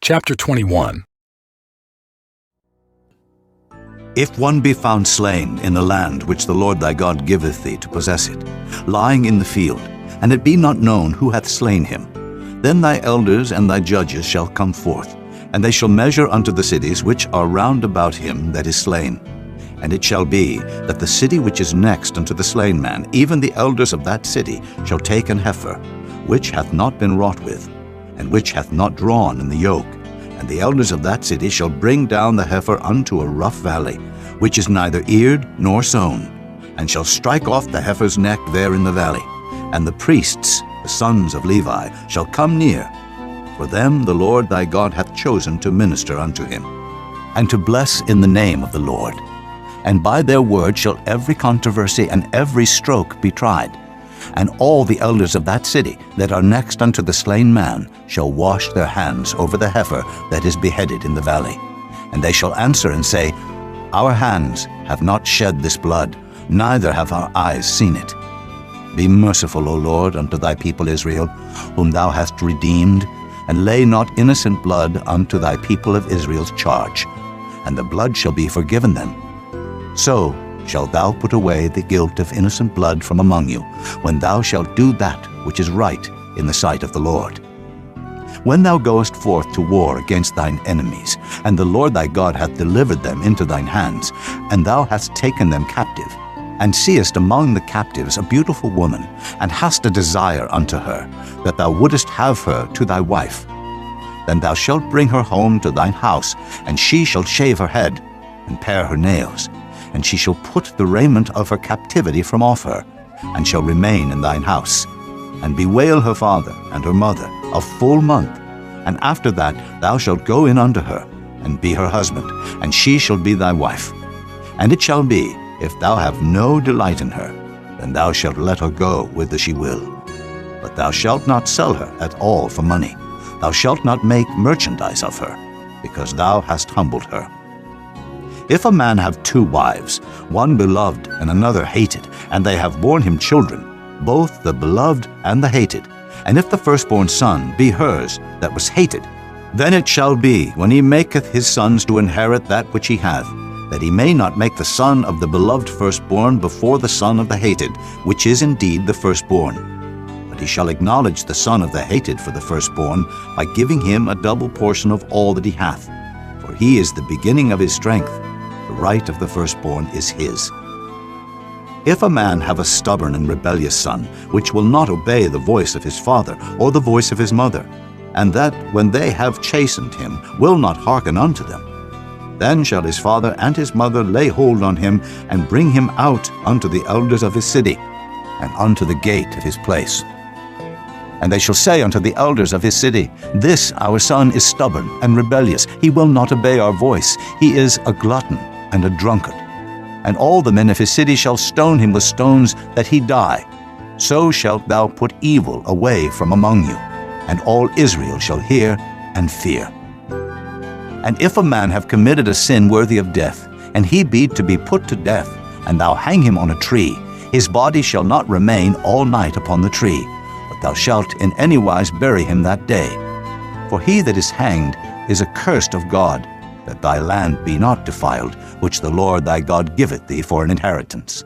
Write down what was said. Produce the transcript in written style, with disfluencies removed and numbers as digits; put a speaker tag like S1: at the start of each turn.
S1: Chapter 21.
S2: If one be found slain in the land which the Lord thy God giveth thee to possess it, lying in the field, and it be not known who hath slain him, then thy elders and thy judges shall come forth, and they shall measure unto the cities which are round about him that is slain. And it shall be that the city which is next unto the slain man, even the elders of that city, shall take an heifer, which hath not been wrought with, and which hath not drawn in the yoke. And the elders of that city shall bring down the heifer unto a rough valley, which is neither eared nor sown, and shall strike off the heifer's neck there in the valley. And the priests, the sons of Levi, shall come near, for them the Lord thy God hath chosen to minister unto him, and to bless in the name of the Lord. And by their word shall every controversy and every stroke be tried. And all the elders of that city that are next unto the slain man shall wash their hands over the heifer that is beheaded in the valley. And they shall answer and say, Our hands have not shed this blood, neither have our eyes seen it. Be merciful, O Lord, unto thy people Israel, whom thou hast redeemed, and lay not innocent blood unto thy people of Israel's charge, and the blood shall be forgiven them. So shalt thou put away the guilt of innocent blood from among you, when thou shalt do that which is right in the sight of the Lord. When thou goest forth to war against thine enemies, and the Lord thy God hath delivered them into thine hands, and thou hast taken them captive, and seest among the captives a beautiful woman, and hast a desire unto her, that thou wouldest have her to thy wife, then thou shalt bring her home to thine house, and she shall shave her head, and pare her nails, and she shall put the raiment of her captivity from off her, and shall remain in thine house, and bewail her father and her mother a full month. And after that thou shalt go in unto her, and be her husband, and she shall be thy wife. And it shall be, if thou have no delight in her, then thou shalt let her go whither she will. But thou shalt not sell her at all for money. Thou shalt not make merchandise of her, because thou hast humbled her. If a man have two wives, one beloved and another hated, and they have borne him children, both the beloved and the hated, and if the firstborn son be hers that was hated, then it shall be, when he maketh his sons to inherit that which he hath, that he may not make the son of the beloved firstborn before the son of the hated, which is indeed the firstborn. But he shall acknowledge the son of the hated for the firstborn, by giving him a double portion of all that he hath. For he is the beginning of his strength. The right of the firstborn is his. If a man have a stubborn and rebellious son, which will not obey the voice of his father or the voice of his mother, and that, when they have chastened him, will not hearken unto them, then shall his father and his mother lay hold on him, and bring him out unto the elders of his city, and unto the gate of his place. And they shall say unto the elders of his city, This our son is stubborn and rebellious. He will not obey our voice. He is a glutton and a drunkard. And all the men of his city shall stone him with stones, that he die. So shalt thou put evil away from among you, and all Israel shall hear and fear. And if a man have committed a sin worthy of death, and he be to be put to death, and thou hang him on a tree, his body shall not remain all night upon the tree, but thou shalt in any wise bury him that day. For he that is hanged is accursed of God, that thy land be not defiled, which the Lord thy God giveth thee for an inheritance.